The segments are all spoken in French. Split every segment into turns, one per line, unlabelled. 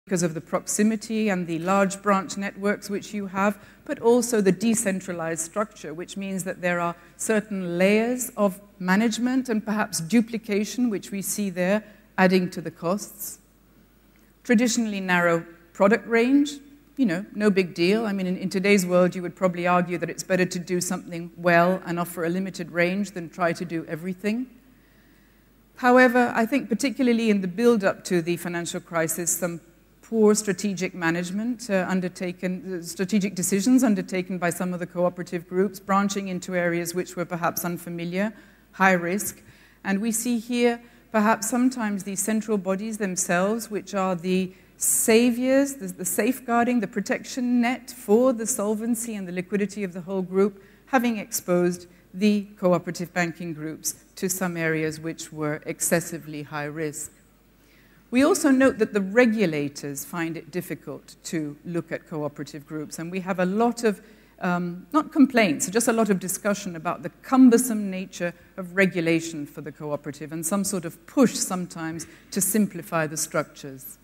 because of the proximity and the large branch networks which you have, but also the decentralized structure, which means that there are certain layers of management and perhaps duplication, which we see there, adding to the costs. Traditionally narrow product range, no big deal. I mean, in today's world, you would probably argue that it's better to do something well and offer a limited range than try to do everything. However, I think particularly in the build-up to the financial crisis, some poor strategic management strategic decisions undertaken by some of the cooperative groups, branching into areas which were perhaps unfamiliar, high risk. And we see here perhaps sometimes the central bodies themselves, which are the saviors, the safeguarding, the protection net for the solvency and the liquidity of the whole group, having exposed the cooperative banking groups to some areas which were excessively high risk. We also note that the regulators find it difficult to look at cooperative groups, and we have a lot of, not complaints, just a lot of discussion about the cumbersome nature of regulation for the cooperative and some sort of push sometimes to simplify the structures,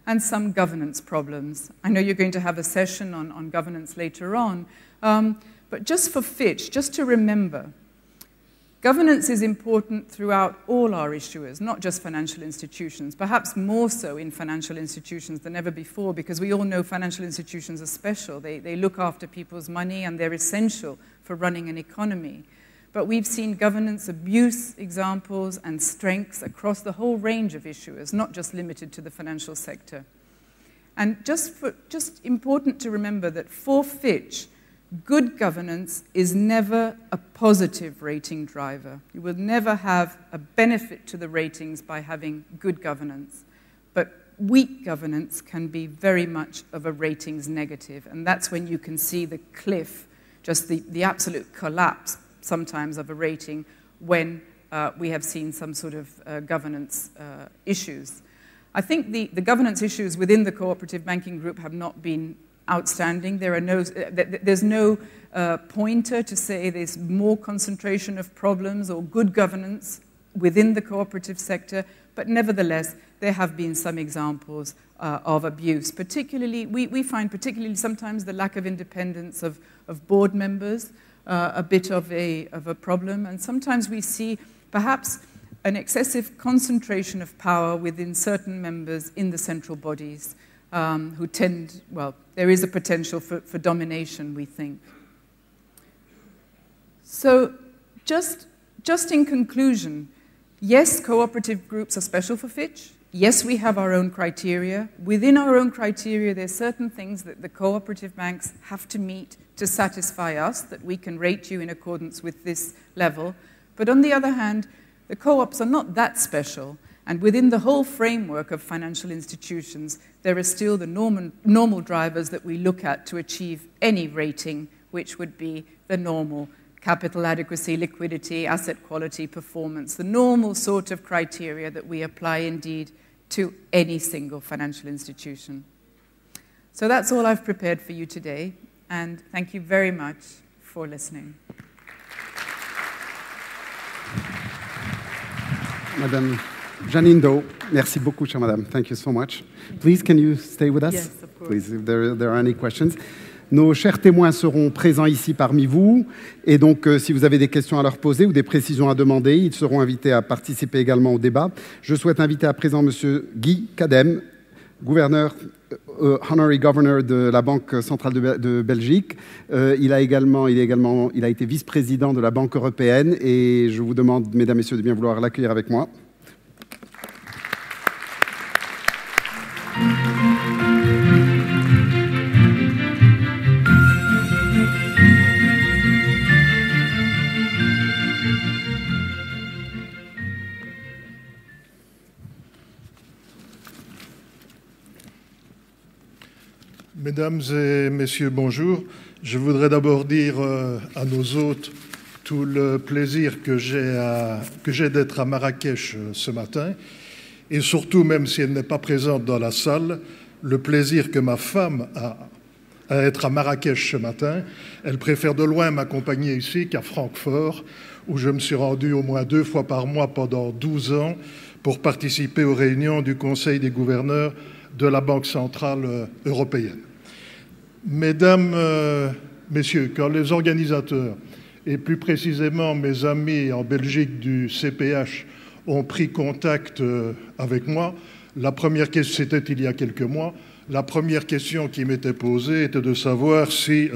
and some governance problems. I know you're going to have a session on governance later on, but just for Fitch, just to remember, governance is important throughout all our issuers, not just financial institutions, perhaps more so in financial institutions than ever before, because we all know financial institutions are special. They look after people's money and they're essential for running an economy. But we've seen governance abuse examples and strengths across the whole range of issuers, not just limited to the financial sector. And just important to remember that for Fitch, good governance is never a positive rating driver. You will never have a benefit to the ratings by having good governance. But weak governance can be very much of a ratings negative. And that's when you can see the cliff, just the absolute collapse sometimes of a rating when we have seen some sort of governance issues. I think the governance issues within the cooperative banking group have not been outstanding. There's no pointer to say there's more concentration of problems or good governance within the cooperative sector, but nevertheless, there have been some examples of abuse. Particularly, we find particularly sometimes the lack of independence of board members a bit of a problem, and sometimes we see perhaps an excessive concentration of power within certain members in the central bodies who tend, well, there is a potential for domination, we think. So just in conclusion, yes, cooperative groups are special for Fitch. Yes, we have our own criteria. Within our own criteria, there's certain things that the cooperative banks have to meet to satisfy us, that we can rate you in accordance with this level. But on the other hand, the co-ops are not that special. And within the whole framework of financial institutions, there are still the normal drivers that we look at to achieve any rating, which would be the normal capital adequacy, liquidity, asset quality, performance, the normal sort of criteria that we apply indeed to any single financial institution. So that's all I've prepared for you today, and thank you very much for listening.
Madame Janine Do, merci beaucoup, chère madame. Thank you so much. Please, can you stay with us?
Yes, of course.
Please, if there are any questions. Nos chers témoins seront présents ici parmi vous, et donc si vous avez des questions à leur poser ou des précisions à demander, ils seront invités à participer également au débat. Je souhaite inviter à présent Monsieur Guy Cadem, gouverneur, honorary governor de la Banque centrale de Belgique. Il a été vice-président de la Banque européenne, et je vous demande, mesdames et messieurs, de bien vouloir l'accueillir avec moi.
Mesdames et messieurs, bonjour. Je voudrais d'abord dire à nos hôtes tout le plaisir que j'ai d'être à Marrakech ce matin, et surtout, même si elle n'est pas présente dans la salle, le plaisir que ma femme a à être à Marrakech ce matin. Elle préfère de loin m'accompagner ici qu'à Francfort, où je me suis rendu au moins 2 fois par mois pendant 12 ans pour participer aux réunions du Conseil des gouverneurs de la Banque centrale européenne. Mesdames, Messieurs, quand les organisateurs, et plus précisément mes amis en Belgique du CPH, ont pris contact avec moi, la première question, c'était il y a quelques mois, la première question qui m'était posée était de savoir si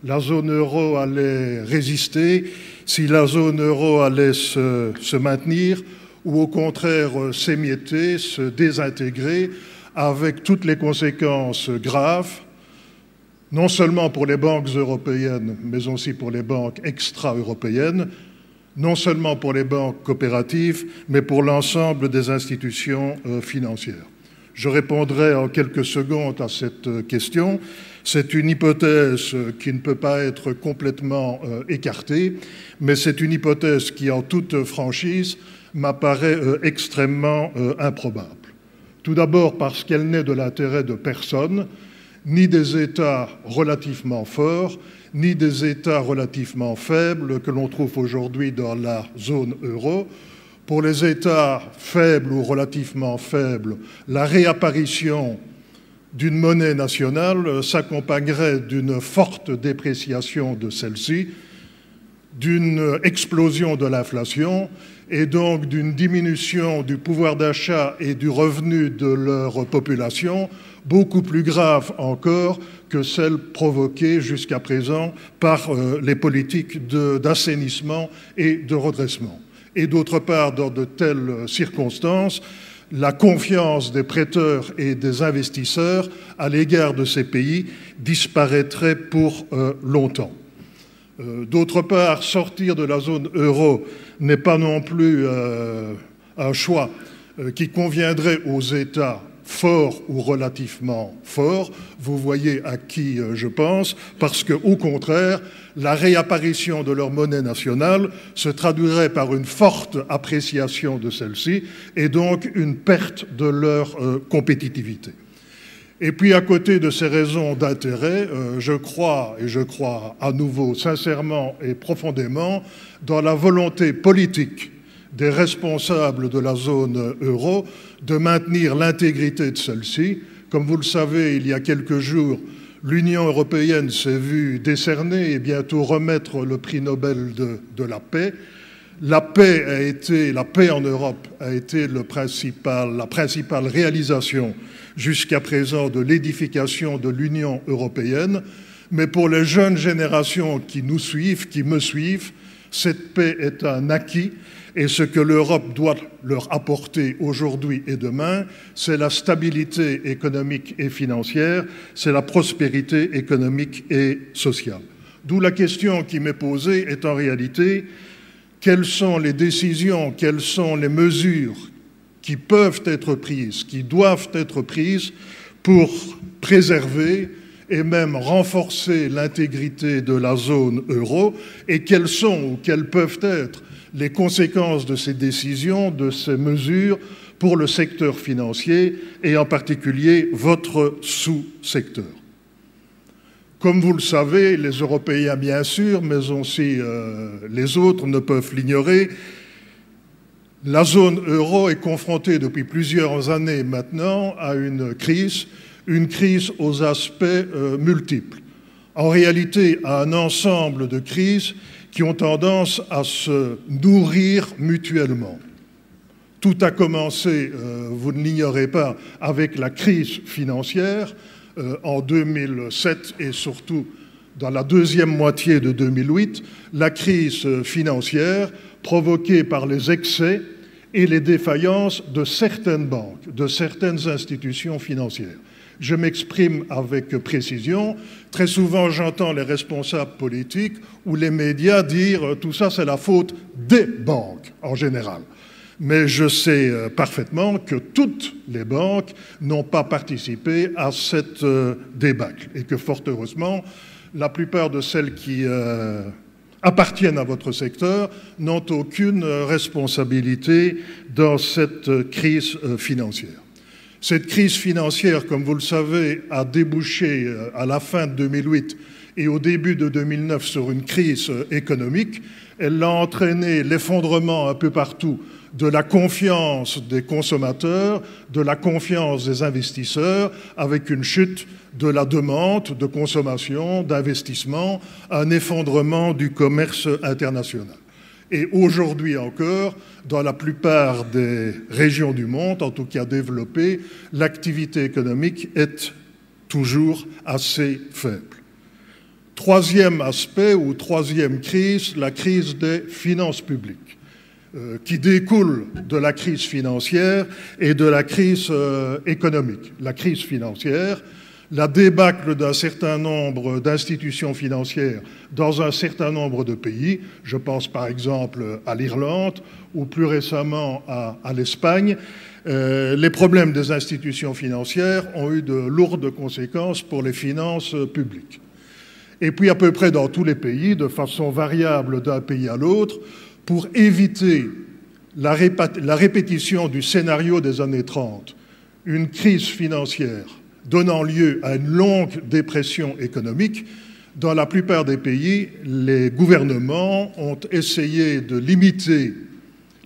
la zone euro allait résister, si la zone euro allait se maintenir ou au contraire s'émietter, se désintégrer avec toutes les conséquences graves, non seulement pour les banques européennes, mais aussi pour les banques extra-européennes, non seulement pour les banques coopératives, mais pour l'ensemble des institutions financières. Je répondrai en quelques secondes à cette question. C'est une hypothèse qui ne peut pas être complètement écartée, mais c'est une hypothèse qui, en toute franchise, m'apparaît extrêmement improbable. Tout d'abord parce qu'elle n'est de l'intérêt de personne, ni des États relativement forts, ni des États relativement faibles que l'on trouve aujourd'hui dans la zone euro. Pour les États faibles ou relativement faibles, la réapparition d'une monnaie nationale s'accompagnerait d'une forte dépréciation de celle-ci, d'une explosion de l'inflation et donc d'une diminution du pouvoir d'achat et du revenu de leur population beaucoup plus grave encore que celle provoquée jusqu'à présent par les politiques d'assainissement et de redressement. Et d'autre part, dans de telles circonstances, la confiance des prêteurs et des investisseurs à l'égard de ces pays disparaîtrait pour longtemps. D'autre part, sortir de la zone euro n'est pas non plus un choix qui conviendrait aux États forts ou relativement forts. Vous voyez à qui je pense, parce qu'au contraire, la réapparition de leur monnaie nationale se traduirait par une forte appréciation de celle-ci et donc une perte de leur compétitivité. Et puis, à côté de ces raisons d'intérêt, je crois à nouveau sincèrement et profondément dans la volonté politique des responsables de la zone euro de maintenir l'intégrité de celle-ci. Comme vous le savez, il y a quelques jours, l'Union européenne s'est vue décerner et bientôt remettre le prix Nobel de la paix. La paix en Europe a été la principale réalisation jusqu'à présent de l'édification de l'Union européenne. Mais pour les jeunes générations qui nous suivent, qui me suivent, cette paix est un acquis. Et ce que l'Europe doit leur apporter aujourd'hui et demain, c'est la stabilité économique et financière, c'est la prospérité économique et sociale. D'où la question qui m'est posée est en réalité, quelles sont les décisions, quelles sont les mesures qui peuvent être prises, qui doivent être prises pour préserver et même renforcer l'intégrité de la zone euro, et quelles sont ou quelles peuvent être les conséquences de ces décisions, de ces mesures pour le secteur financier et en particulier votre sous-secteur. Comme vous le savez, les Européens bien sûr, mais aussi les autres ne peuvent l'ignorer, la zone euro est confrontée depuis plusieurs années maintenant à une crise aux aspects multiples. En réalité, à un ensemble de crises qui ont tendance à se nourrir mutuellement. Tout a commencé, vous ne l'ignorez pas, avec la crise financière en 2007 et surtout dans la deuxième moitié de 2008, la crise financière provoquée par les excès et les défaillances de certaines banques, de certaines institutions financières. Je m'exprime avec précision. Très souvent, j'entends les responsables politiques ou les médias dire « tout ça, c'est la faute des banques en général ». Mais je sais parfaitement que toutes les banques n'ont pas participé à cette débâcle et que, fort heureusement, la plupart de celles qui appartiennent à votre secteur n'ont aucune responsabilité dans cette crise financière. Cette crise financière, comme vous le savez, a débouché à la fin de 2008 et au début de 2009 sur une crise économique. Elle a entraîné l'effondrement un peu partout de la confiance des consommateurs, de la confiance des investisseurs, avec une chute de la demande de consommation, d'investissement, un effondrement du commerce international. Et aujourd'hui encore, dans la plupart des régions du monde, en tout cas développées, l'activité économique est toujours assez faible. Troisième aspect ou troisième crise, la crise des finances publiques, qui découle de la crise financière et de la crise économique. La crise financière, la débâcle d'un certain nombre d'institutions financières dans un certain nombre de pays, je pense par exemple à l'Irlande ou plus récemment à l'Espagne, les problèmes des institutions financières ont eu de lourdes conséquences pour les finances publiques. Et puis à peu près dans tous les pays, de façon variable d'un pays à l'autre, pour éviter la répétition du scénario des années 30, une crise financière donnant lieu à une longue dépression économique, dans la plupart des pays, les gouvernements ont essayé de limiter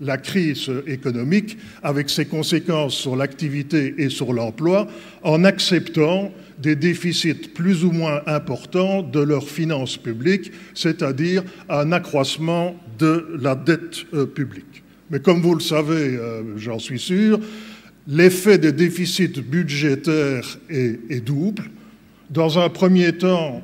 la crise économique avec ses conséquences sur l'activité et sur l'emploi en acceptant des déficits plus ou moins importants de leurs finances publiques, c'est-à-dire un accroissement de la dette publique. Mais comme vous le savez, j'en suis sûr, l'effet des déficits budgétaires est double. Dans un premier temps,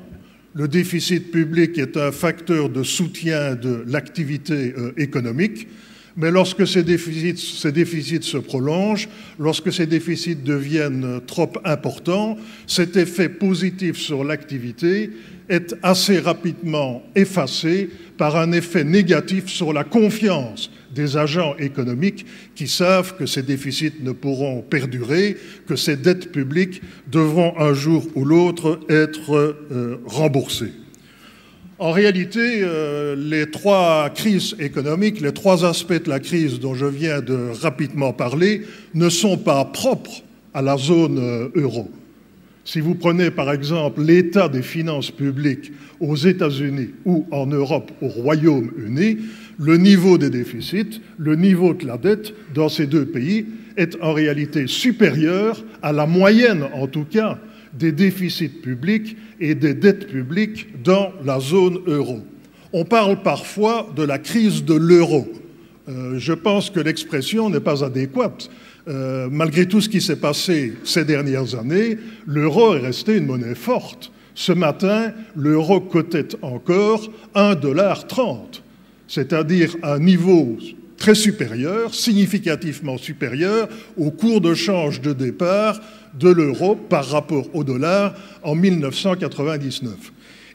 le déficit public est un facteur de soutien de l'activité économique, mais lorsque ces déficits se prolongent, lorsque ces déficits deviennent trop importants, cet effet positif sur l'activité est assez rapidement effacé par un effet négatif sur la confiance des agents économiques qui savent que ces déficits ne pourront perdurer, que ces dettes publiques devront un jour ou l'autre être remboursées. En réalité, les trois crises économiques, les trois aspects de la crise dont je viens de rapidement parler, ne sont pas propres à la zone euro. Si vous prenez par exemple l'état des finances publiques aux États-Unis ou en Europe au Royaume-Uni, le niveau des déficits, le niveau de la dette dans ces deux pays est en réalité supérieur à la moyenne, en tout cas, des déficits publics et des dettes publiques dans la zone euro. On parle parfois de la crise de l'euro. Je pense que l'expression n'est pas adéquate. Malgré tout ce qui s'est passé ces dernières années, l'euro est resté une monnaie forte. Ce matin, l'euro cotait encore 1,30 $, c'est-à-dire un niveau très supérieur, significativement supérieur au cours de change de départ de l'euro par rapport au dollar en 1999.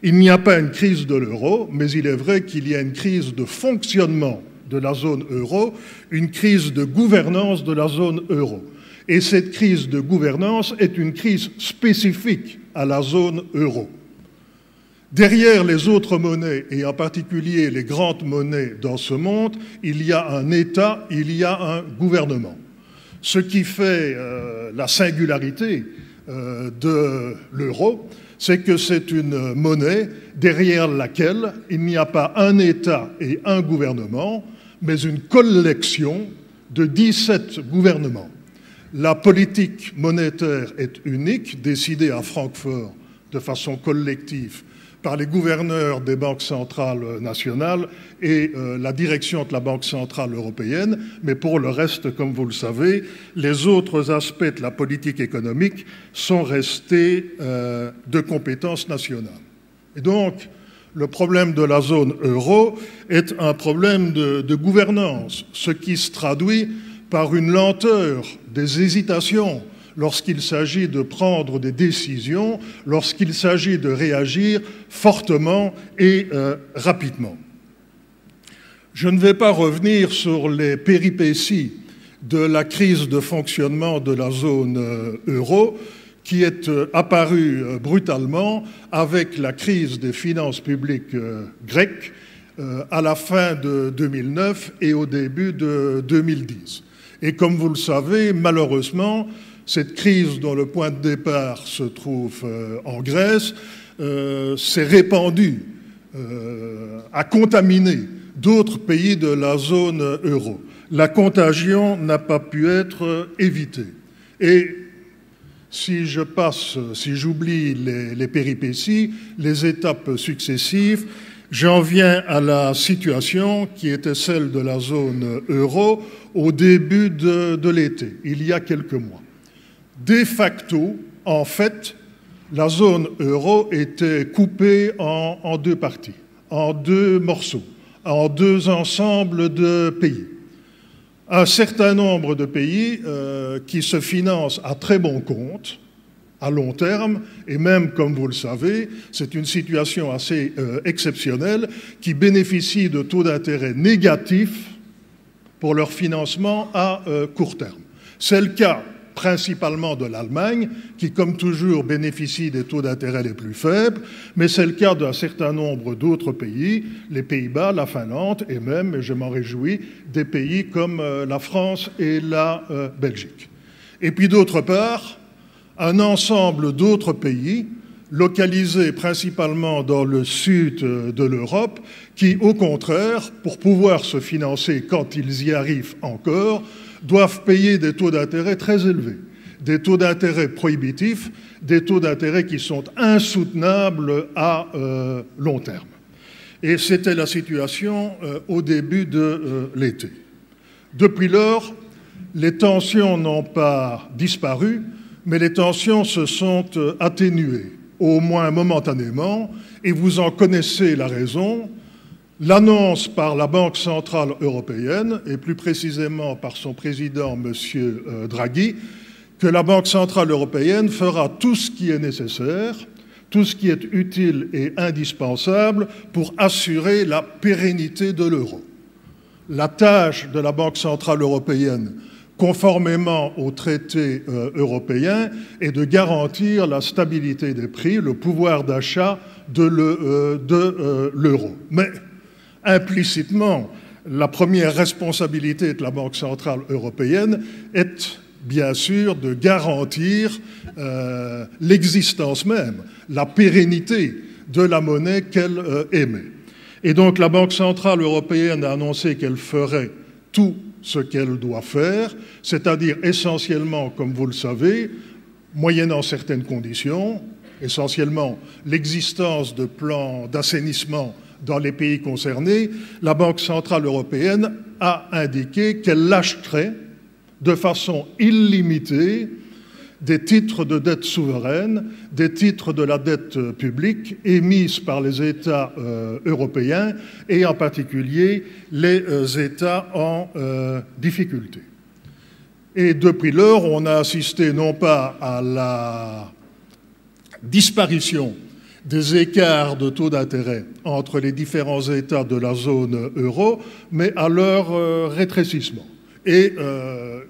Il n'y a pas une crise de l'euro, mais il est vrai qu'il y a une crise de fonctionnement de la zone euro, une crise de gouvernance de la zone euro. Et cette crise de gouvernance est une crise spécifique à la zone euro. Derrière les autres monnaies, et en particulier les grandes monnaies dans ce monde, il y a un État, il y a un gouvernement. Ce qui fait la singularité de l'euro, c'est que c'est une monnaie derrière laquelle il n'y a pas un État et un gouvernement, mais une collection de 17 gouvernements. La politique monétaire est unique, décidée à Francfort de façon collective par les gouverneurs des banques centrales nationales et la direction de la Banque centrale européenne, mais pour le reste, comme vous le savez, les autres aspects de la politique économique sont restés de compétence nationale. Et donc, le problème de la zone euro est un problème de gouvernance, ce qui se traduit par une lenteur, des hésitations, lorsqu'il s'agit de prendre des décisions, lorsqu'il s'agit de réagir fortement et rapidement. Je ne vais pas revenir sur les péripéties de la crise de fonctionnement de la zone euro, qui est apparue brutalement avec la crise des finances publiques grecques à la fin de 2009 et au début de 2010. Et comme vous le savez, malheureusement, cette crise dont le point de départ se trouve en Grèce s'est répandue, a contaminé d'autres pays de la zone euro. la contagion n'a pas pu être évitée. Et si j'oublie les péripéties, les étapes successives, j'en viens à la situation qui était celle de la zone euro au début de l'été, il y a quelques mois. De facto, en fait, la zone euro était coupée en deux parties, en deux morceaux, en deux ensembles de pays. Un certain nombre de pays qui se financent à très bon compte, à long terme, et même, comme vous le savez, c'est une situation assez exceptionnelle, qui bénéficient de taux d'intérêt négatifs pour leur financement à court terme. C'est le cas principalement de l'Allemagne, qui, comme toujours, bénéficie des taux d'intérêt les plus faibles, mais c'est le cas d'un certain nombre d'autres pays, les Pays-Bas, la Finlande, et même, et je m'en réjouis, des pays comme la France et la Belgique. Et puis d'autre part, un ensemble d'autres pays, localisés principalement dans le sud de l'Europe, qui, au contraire, pour pouvoir se financer quand ils y arrivent encore, doivent payer des taux d'intérêt très élevés, des taux d'intérêt prohibitifs, des taux d'intérêt qui sont insoutenables à long terme. Et c'était la situation au début de l'été. Depuis lors, les tensions n'ont pas disparu, mais les tensions se sont atténuées, au moins momentanément, et vous en connaissez la raison. L'annonce par la Banque centrale européenne, et plus précisément par son président, M. Draghi, que la Banque centrale européenne fera tout ce qui est nécessaire, tout ce qui est utile et indispensable pour assurer la pérennité de l'euro. La tâche de la Banque centrale européenne, conformément aux traités européens, est de garantir la stabilité des prix, le pouvoir d'achat de l'euro. Mais implicitement, la première responsabilité de la Banque centrale européenne est bien sûr de garantir l'existence même, la pérennité de la monnaie qu'elle émet. Et donc la Banque centrale européenne a annoncé qu'elle ferait tout ce qu'elle doit faire, c'est-à-dire essentiellement, comme vous le savez, moyennant certaines conditions, essentiellement l'existence de plans d'assainissement dans les pays concernés, la Banque centrale européenne a indiqué qu'elle lâcherait de façon illimitée des titres de dette souveraine, des titres de la dette publique émises par les États européens et en particulier les États en difficulté. Et depuis lors, on a assisté non pas à la disparition des écarts de taux d'intérêt entre les différents États de la zone euro, mais à leur rétrécissement. Et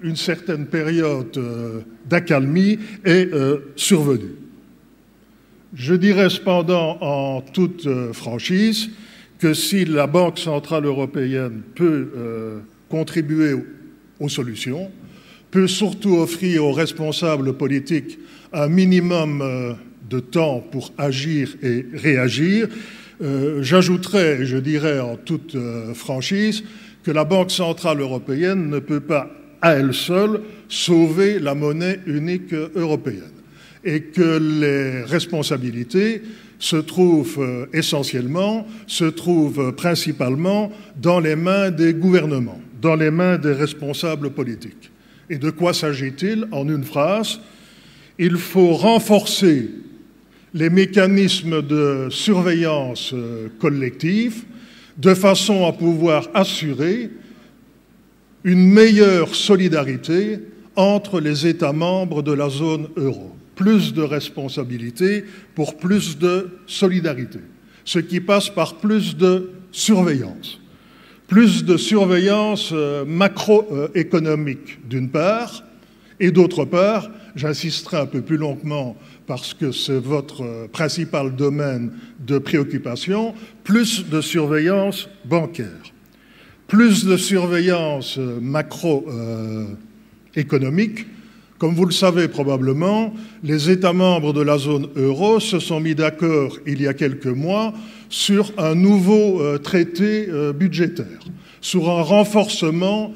une certaine période d'accalmie est survenue. Je dirais cependant en toute franchise que si la Banque centrale européenne peut contribuer aux solutions, peut surtout offrir aux responsables politiques un minimum de temps pour agir et réagir, j'ajouterais, je dirais en toute franchise, que la Banque centrale européenne ne peut pas, à elle seule, sauver la monnaie unique européenne et que les responsabilités se trouvent essentiellement, se trouvent principalement dans les mains des gouvernements, dans les mains des responsables politiques. Et de quoi s'agit-il? En une phrase, il faut renforcer les mécanismes de surveillance collective de façon à pouvoir assurer une meilleure solidarité entre les États membres de la zone euro. Plus de responsabilités pour plus de solidarité, ce qui passe par plus de surveillance. Plus de surveillance macroéconomique d'une part, et d'autre part, j'insisterai un peu plus longuement parce que c'est votre principal domaine de préoccupation, plus de surveillance bancaire, plus de surveillance macroéconomique. Comme vous le savez probablement, les États membres de la zone euro se sont mis d'accord il y a quelques mois sur un nouveau traité budgétaire, sur un renforcement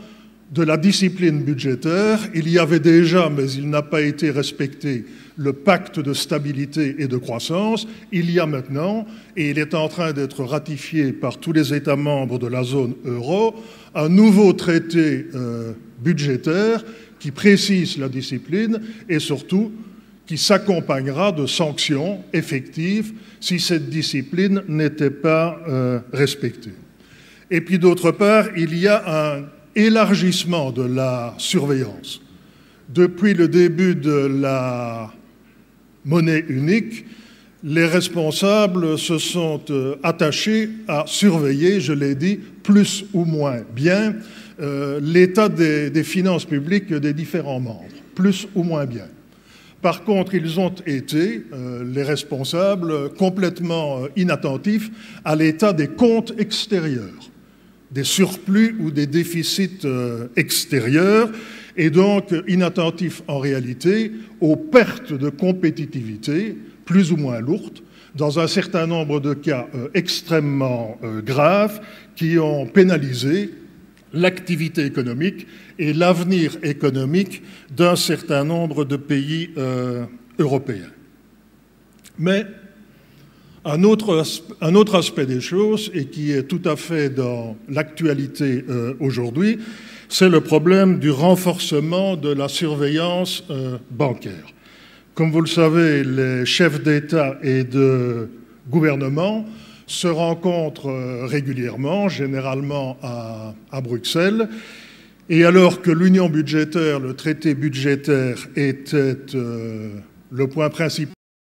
de la discipline budgétaire. Il y avait déjà, mais il n'a pas été respecté, le pacte de stabilité et de croissance. Il y a maintenant, et il est en train d'être ratifié par tous les États membres de la zone euro, un nouveau traité budgétaire qui précise la discipline et surtout qui s'accompagnera de sanctions effectives si cette discipline n'était pas respectée. Et puis d'autre part, il y a un élargissement de la surveillance. Depuis le début de la monnaie unique, les responsables se sont attachés à surveiller, je l'ai dit, plus ou moins bien, l'état des finances publiques des différents membres, plus ou moins bien. Par contre, ils ont été, les responsables, complètement inattentifs à l'état des comptes extérieurs, des surplus ou des déficits extérieurs, et donc inattentifs en réalité aux pertes de compétitivité, plus ou moins lourdes, dans un certain nombre de cas extrêmement graves, qui ont pénalisé l'activité économique et l'avenir économique d'un certain nombre de pays européens. Mais un autre aspect des choses, et qui est tout à fait dans l'actualité aujourd'hui, c'est le problème du renforcement de la surveillance bancaire. Comme vous le savez, les chefs d'État et de gouvernement se rencontrent régulièrement, généralement à Bruxelles, et alors que l'union budgétaire, le traité budgétaire, était le point principal